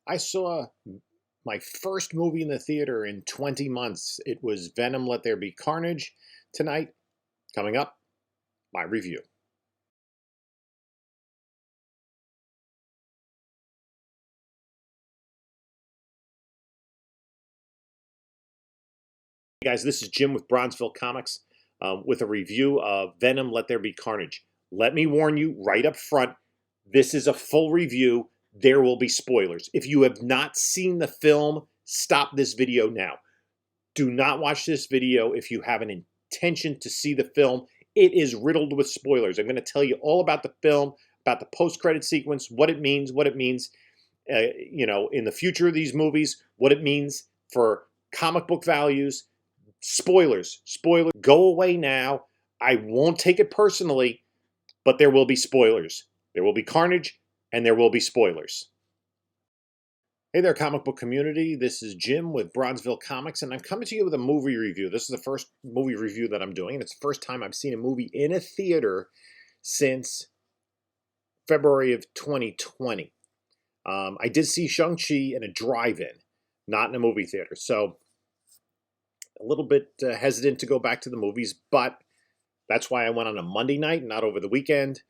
I saw my first movie in the theater in 20 months. It was Venom, Let There Be Carnage. Tonight, coming up, my review. Hey guys, this is Jim with Bronzeville Comics with a review of Venom, Let There Be Carnage. Let me warn you right up front, this is a full review. There will be spoilers. If you have not seen the film, stop this video now. Do not watch this video if you have an intention to see the film. It is riddled with spoilers. I'm going to tell you all about the film, about the post-credit sequence, what it means, in the future of these movies, what it means for comic book values. Spoilers. Go away now. I won't take it personally, but there will be spoilers. There will be carnage, and there will be spoilers. Hey there, comic book community. This is Jim with Bronzeville Comics, and I'm coming to you with a movie review. This is the first movie review that I'm doing, and it's the first time I've seen a movie in a theater since February of 2020. I did see Shang-Chi in a drive-in, not in a movie theater, so a little bit hesitant to go back to the movies, but that's why I went on a Monday night, not over the weekend.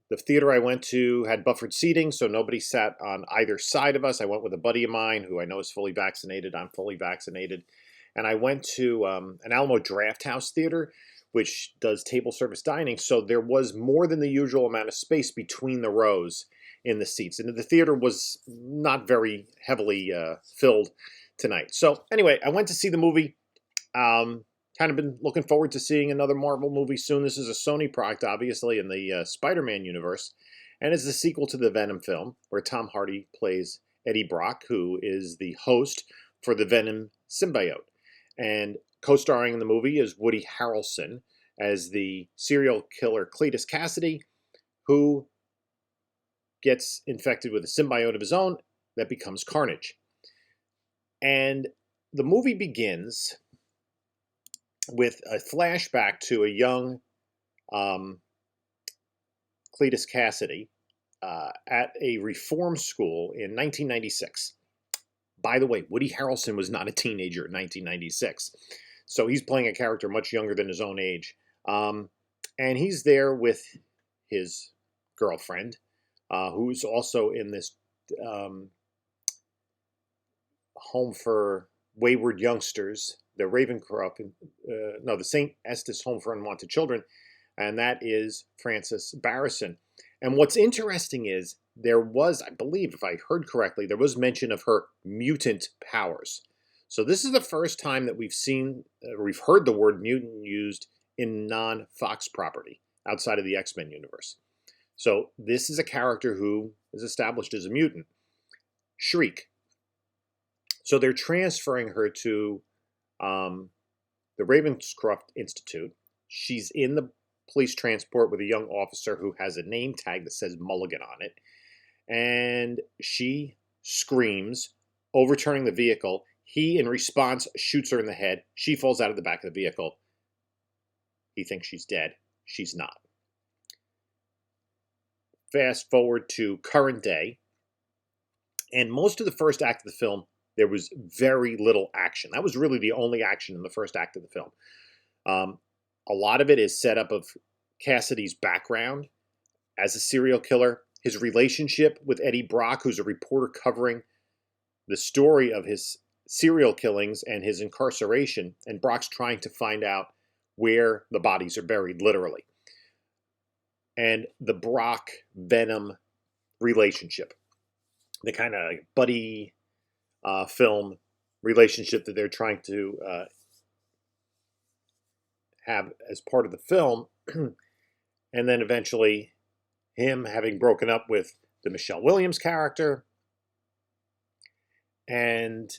The theater I went to had buffered seating, so nobody sat on either side of us. I went with a buddy of mine who I know is fully vaccinated. I'm fully vaccinated. And I went to an Alamo Drafthouse Theater, which does table service dining. So there was more than the usual amount of space between the rows in the seats. And the theater was not very heavily filled tonight. So anyway, I went to see the movie. Kind of been looking forward to seeing another Marvel movie soon. This is a Sony product, obviously, in the Spider-Man universe. And it's the sequel to the Venom film, where Tom Hardy plays Eddie Brock, who is the host for the Venom symbiote. And co-starring in the movie is Woody Harrelson as the serial killer Cletus Cassidy, who gets infected with a symbiote of his own that becomes Carnage. And the movie begins with a flashback to a young Cletus Cassidy at a reform school in 1996. By the way, Woody Harrelson was not a teenager in 1996, so he's playing a character much younger than his own age. And he's there with his girlfriend, who's also in this home for wayward youngsters, the the St. Estes Home for Unwanted Children, and that is Frances Barrison. And what's interesting is there was, I believe, if I heard correctly, there was mention of her mutant powers. So this is the first time that we've heard the word mutant used in non-Fox property outside of the X-Men universe. So this is a character who is established as a mutant. Shriek. So they're transferring her to the Ravenscroft Institute. She's in the police transport with a young officer who has a name tag that says Mulligan on it. And she screams, overturning the vehicle. He, in response, shoots her in the head. She falls out of the back of the vehicle. He thinks she's dead. She's not. Fast forward to current day. And most of the first act of the film, there was very little action. That was really the only action in the first act of the film. A lot of it is set up of Cassidy's background as a serial killer, his relationship with Eddie Brock, who's a reporter covering the story of his serial killings and his incarceration, and Brock's trying to find out where the bodies are buried, literally. And the Brock-Venom relationship, the kind of buddy film relationship that they're trying to have as part of the film. And then eventually him having broken up with the Michelle Williams character and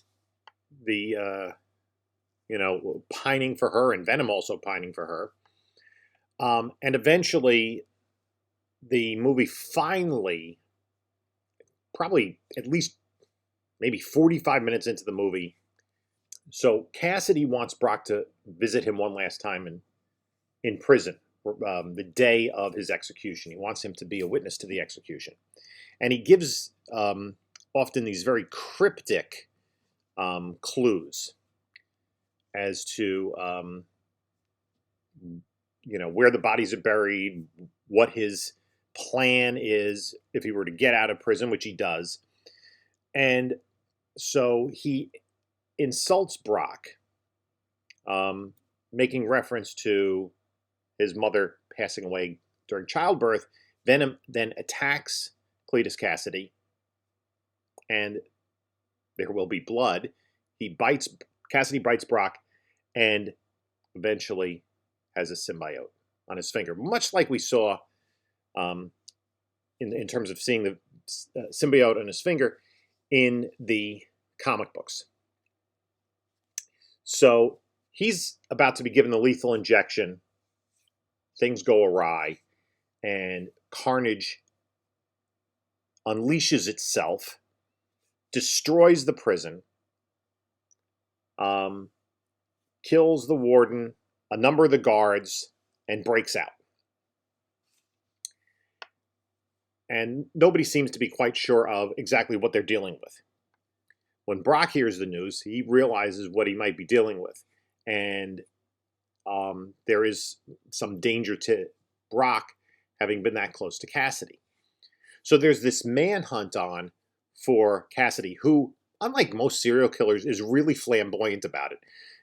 the, pining for her, and Venom also pining for her. And eventually the movie finally, probably at least maybe 45 minutes into the movie. So Cassidy wants Brock to visit him one last time in prison, the day of his execution. He wants him to be a witness to the execution. And he gives often these very cryptic clues as to where the bodies are buried, what his plan is if he were to get out of prison, which he does. And so he insults Brock, making reference to his mother passing away during childbirth. Venom then attacks Cletus Cassidy, and there will be blood. Cassidy bites Brock, and eventually has a symbiote on his finger, much like we saw in terms of seeing the symbiote on his finger in the comic books. So he's about to be given the lethal injection. Things go awry, and Carnage unleashes itself, destroys the prison, kills the warden, a number of the guards, and breaks out. And nobody seems to be quite sure of exactly what they're dealing with. When Brock hears the news, he realizes what he might be dealing with. And there is some danger to Brock having been that close to Cassidy. So there's this manhunt on for Cassidy, who, unlike most serial killers, is really flamboyant about it.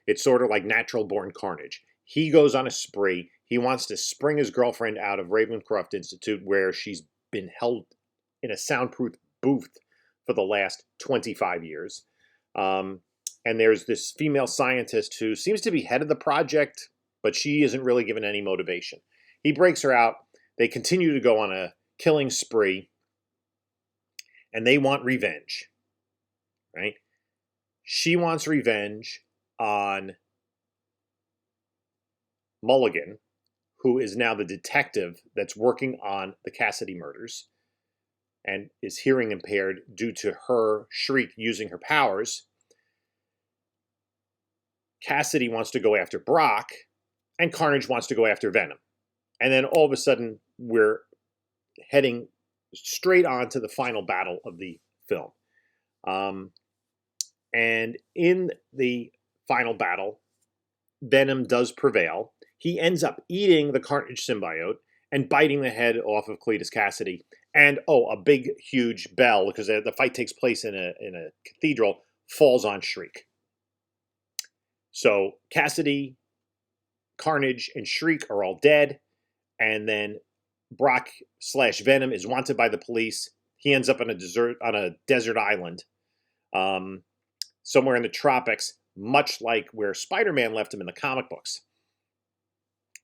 It's sort of like natural born carnage. He goes on a spree. He wants to spring his girlfriend out of Ravencroft Institute, where she's been held in a soundproof booth for the last 25 years. And there's this female scientist who seems to be head of the project, but she isn't really given any motivation. He breaks her out. They continue to go on a killing spree, and they want revenge, right? She wants revenge on Mulligan, who is now the detective that's working on the Cassidy murders and is hearing impaired due to her Shriek using her powers. Cassidy wants to go after Brock, and Carnage wants to go after Venom. And then all of a sudden, we're heading straight on to the final battle of the film. And in the final battle, Venom does prevail. He ends up eating the Carnage symbiote and biting the head off of Cletus Cassidy. And, a big, huge bell, because the fight takes place in a cathedral, falls on Shriek. So Cassidy, Carnage, and Shriek are all dead. And then Brock/Venom is wanted by the police. He ends up on a desert island somewhere in the tropics, much like where Spider-Man left him in the comic books,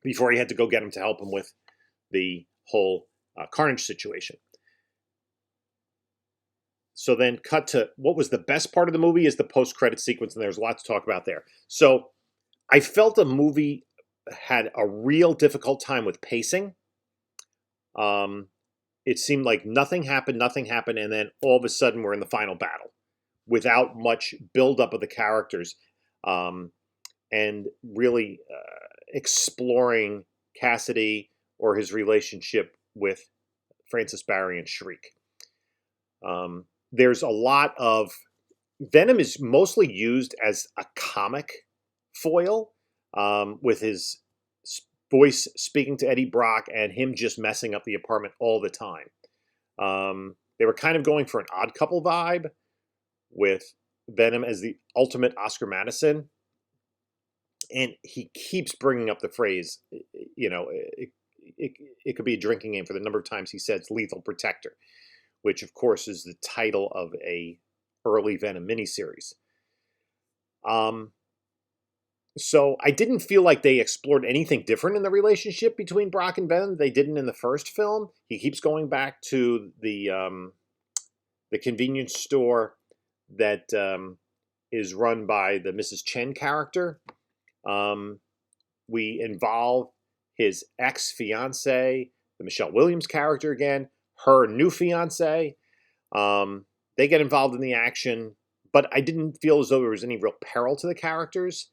before he had to go get him to help him with the whole Carnage situation. So then cut to what was the best part of the movie is the post-credit sequence, and there's a lot to talk about there. So I felt the movie had a real difficult time with pacing. It seemed like nothing happened, and then all of a sudden we're in the final battle without much buildup of the characters, and really exploring Cassidy or his relationship with Francis Barry and Shriek. There's a lot of... Venom is mostly used as a comic foil, with his voice speaking to Eddie Brock and him just messing up the apartment all the time. They were kind of going for an Odd Couple vibe, with Venom as the ultimate Oscar Madison. And he keeps bringing up the phrase, it could be a drinking game for the number of times he says lethal protector, which of course is the title of a early Venom miniseries. So I didn't feel like they explored anything different in the relationship between Brock and Venom. They didn't in the first film. He keeps going back to the convenience store that is run by the Mrs. Chen character. We involve his ex-fiance, the Michelle Williams character again, her new fiance. They get involved in the action, but I didn't feel as though there was any real peril to the characters.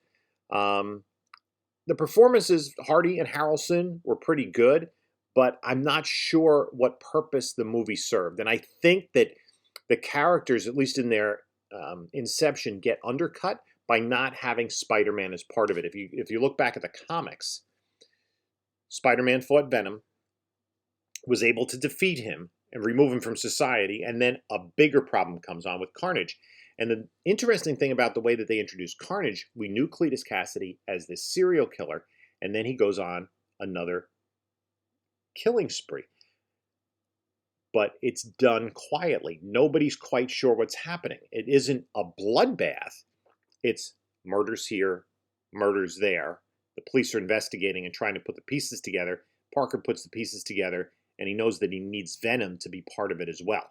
The performances, Hardy and Harrelson, were pretty good, but I'm not sure what purpose the movie served. And I think that the characters, at least in their inception, get undercut by not having Spider-Man as part of it. If you look back at the comics, Spider-Man fought Venom, was able to defeat him and remove him from society, and then a bigger problem comes on with Carnage. And the interesting thing about the way that they introduced Carnage, we knew Cletus Cassidy as this serial killer, and then he goes on another killing spree. But it's done quietly. Nobody's quite sure what's happening. It isn't a bloodbath. It's murders here, murders there. The police are investigating and trying to put the pieces together. Parker puts the pieces together, and he knows that he needs Venom to be part of it as well.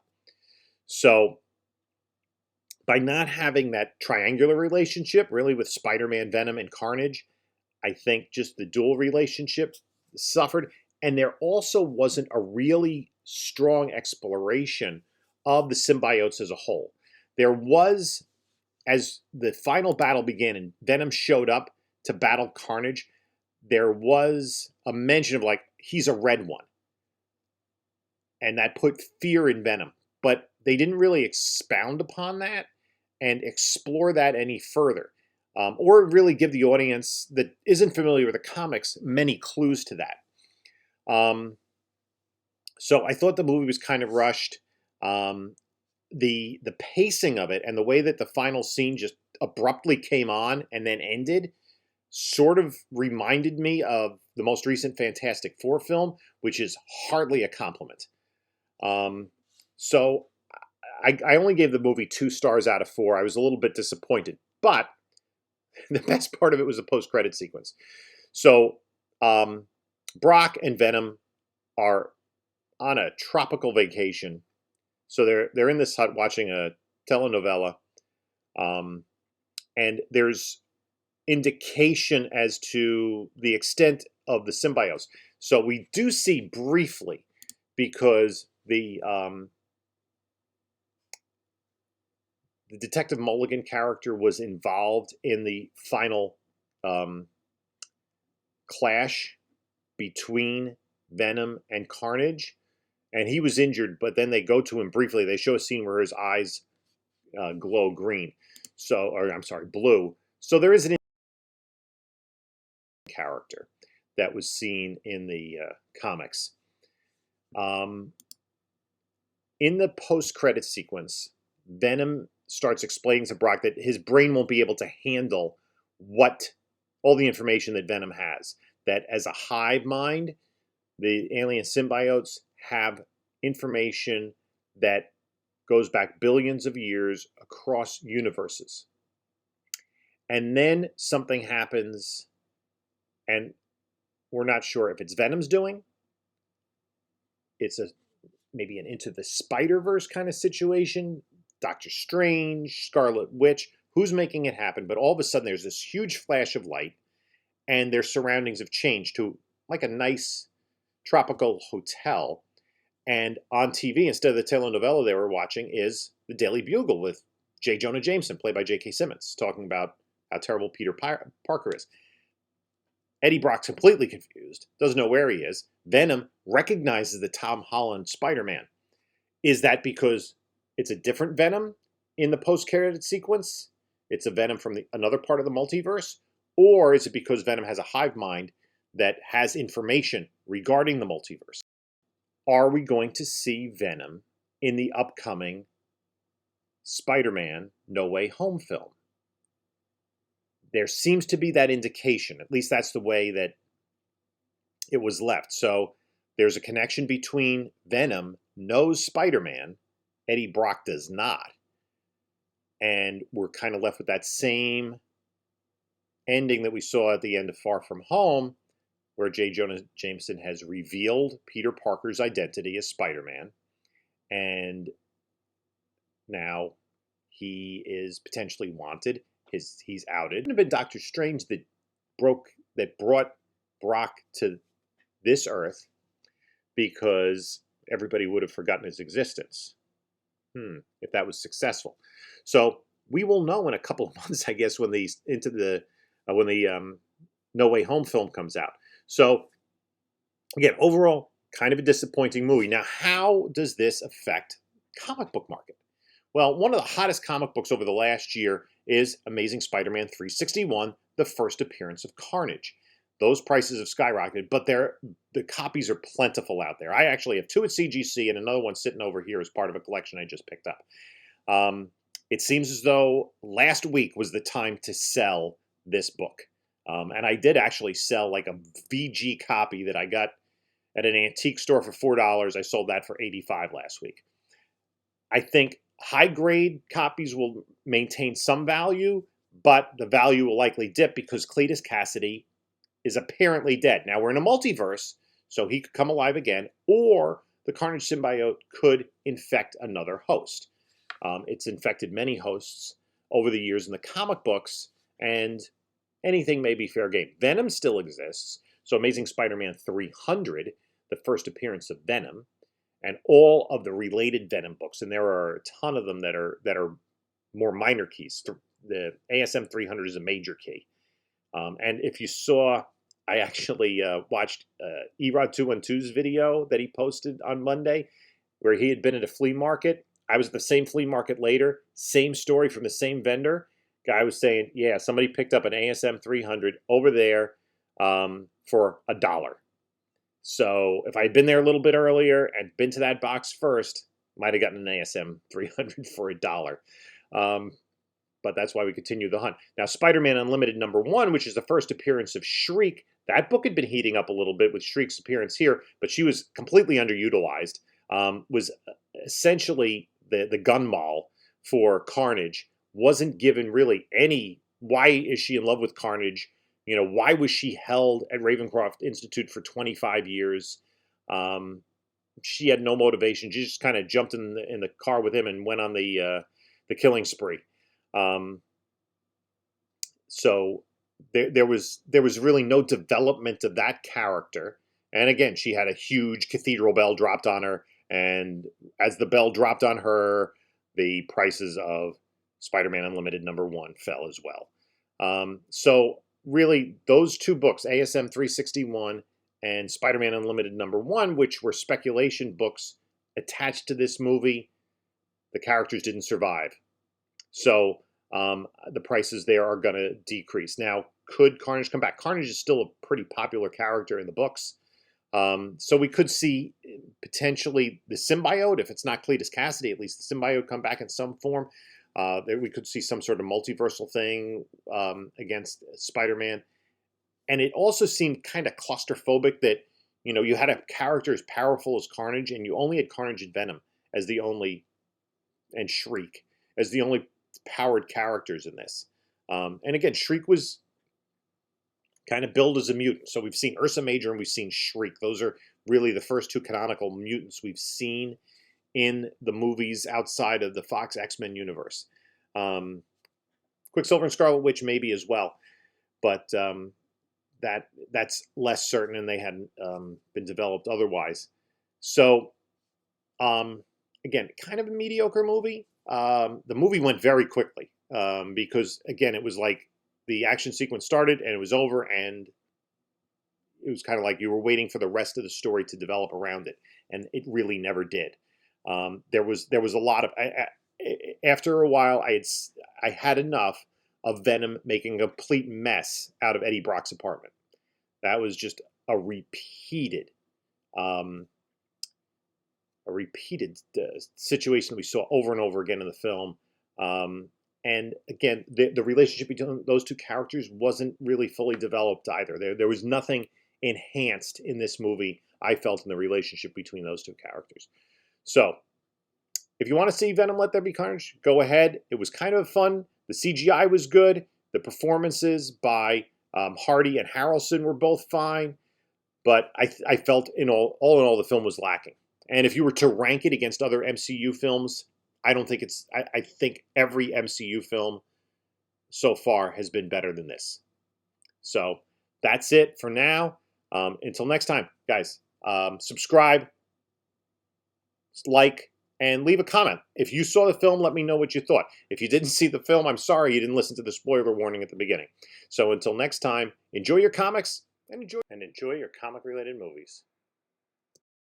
So by not having that triangular relationship, really, with Spider-Man, Venom, and Carnage, I think just the dual relationship suffered. And there also wasn't a really strong exploration of the symbiotes as a whole. There was, as the final battle began and Venom showed up to battle Carnage, there was a mention of, like, he's a red one. And that put fear in Venom. But they didn't really expound upon that and explore that any further. Or really give the audience that isn't familiar with the comics many clues to that. So I thought the movie was kind of rushed. The pacing of it and the way that the final scene just abruptly came on and then ended sort of reminded me of the most recent Fantastic Four film, which is hardly a compliment. So I only gave the movie 2 stars out of 4. I was a little bit disappointed, but the best part of it was the post-credit sequence. So Brock and Venom are on a tropical vacation. So they're in this hut watching a telenovela, and there's indication as to the extent of the symbiotes. So we do see briefly, because the Detective Mulligan character was involved in the final clash between Venom and Carnage, and he was injured, but then they go to him briefly. They show a scene where his eyes glow green. So, or I'm sorry, blue. So there is an character that was seen in the comics. In the post-credit sequence, Venom starts explaining to Brock that his brain won't be able to handle all the information that Venom has. That as a hive mind, the alien symbiotes have information that goes back billions of years across universes. And then something happens, and we're not sure if it's Venom's doing. It's maybe an Into the Spider-Verse kind of situation. Doctor Strange, Scarlet Witch, who's making it happen? But all of a sudden there's this huge flash of light, and their surroundings have changed to like a nice tropical hotel. And on TV, instead of the telenovela they were watching, is the Daily Bugle with J. Jonah Jameson, played by J.K. Simmons, talking about how terrible Peter Parker is. Eddie Brock's completely confused, doesn't know where he is. Venom recognizes the Tom Holland Spider-Man. Is that because it's a different Venom in the post-credit sequence? It's a Venom from another part of the multiverse? Or is it because Venom has a hive mind that has information regarding the multiverse? Are we going to see Venom in the upcoming Spider-Man No Way Home film? There seems to be that indication. At least that's the way that it was left. So there's a connection between Venom knows Spider-Man, Eddie Brock does not. And we're kind of left with that same ending that we saw at the end of Far From Home, where J. Jonah Jameson has revealed Peter Parker's identity as Spider-Man. And now he is potentially wanted. He's outed. It would have been Doctor Strange that brought Brock to this Earth, because everybody would have forgotten his existence. If that was successful. So we will know in a couple of months, I guess, when the No Way Home film comes out. So again, overall, kind of a disappointing movie. Now, how does this affect comic book market? Well, one of the hottest comic books over the last year is Amazing Spider-Man 361, the first appearance of Carnage. Those prices have skyrocketed, but the copies are plentiful out there. I actually have 2 at CGC and another one sitting over here as part of a collection I just picked up. It seems as though last week was the time to sell this book. And I did actually sell like a VG copy that I got at an antique store for $4. I sold that for $85 last week. I think high-grade copies will maintain some value, but the value will likely dip because Cletus Cassidy is apparently dead. Now, we're in a multiverse, so he could come alive again, or the Carnage symbiote could infect another host. It's infected many hosts over the years in the comic books, and anything may be fair game. Venom still exists, so Amazing Spider-Man 300, the first appearance of Venom, and all of the related Venom books, and there are a ton of them that are more minor keys. The ASM 300 is a major key. And if you saw, I actually watched Erod 212's video that he posted on Monday, where he had been at a flea market. I was at the same flea market later, same story from the same vendor. Guy was saying, yeah, somebody picked up an ASM 300 over there for $1. So if I had been there a little bit earlier and been to that box first, might have gotten an ASM 300 for $1. But that's why we continue the hunt. Now, Spider-Man Unlimited #1, which is the first appearance of Shriek, that book had been heating up a little bit with Shriek's appearance here, but she was completely underutilized. Was essentially the gun mall for Carnage. Wasn't given really any, why is she in love with Carnage? You know, why was she held at Ravencroft Institute for 25 years? She had no motivation. She just kind of jumped in the car with him and went on the killing spree. So there was really no development of that character. And again, she had a huge cathedral bell dropped on her, and as the bell dropped on her, the prices of Spider-Man Unlimited #1 fell as well. So really, those 2 books, ASM 361 and Spider-Man Unlimited #1, which were speculation books attached to this movie, the characters didn't survive. So the prices there are going to decrease. Now, could Carnage come back? Carnage is still a pretty popular character in the books. So we could see potentially the symbiote, if it's not Cletus Cassidy, at least the symbiote come back in some form. We could see some sort of multiversal thing against Spider-Man. And it also seemed kind of claustrophobic that, you know, you had a character as powerful as Carnage, and you only had Carnage and Venom as the only, and Shriek as the only powered characters in this. And again, Shriek was kind of billed as a mutant. So we've seen Ursa Major and we've seen Shriek. Those are really the first 2 canonical mutants we've seen in the movies outside of the Fox X-Men universe. Quicksilver and Scarlet Witch maybe as well, but that's less certain, and they hadn't been developed otherwise. So again, kind of a mediocre movie. The movie went very quickly because, again, it was like the action sequence started and it was over, and it was kind of like you were waiting for the rest of the story to develop around it, and it really never did. There was a lot of after a while I had enough of Venom making a complete mess out of Eddie Brock's apartment. That was just a repeated situation we saw over and over again in the film. And again, the relationship between those 2 characters wasn't really fully developed either. There was nothing enhanced in this movie, I felt, in the relationship between those 2 characters. So, if you want to see Venom Let There Be Carnage, go ahead. It was kind of fun. The CGI was good. The performances by Hardy and Harrelson were both fine. But I felt all in all, the film was lacking. And if you were to rank it against other MCU films, I don't think it's. I think every MCU film so far has been better than this. So that's it for now. Until next time, guys, subscribe, like, and leave a comment. If you saw the film, let me know what you thought. If you didn't see the film, I'm sorry you didn't listen to the spoiler warning at the beginning. So until next time, enjoy your comics and enjoy your comic-related movies.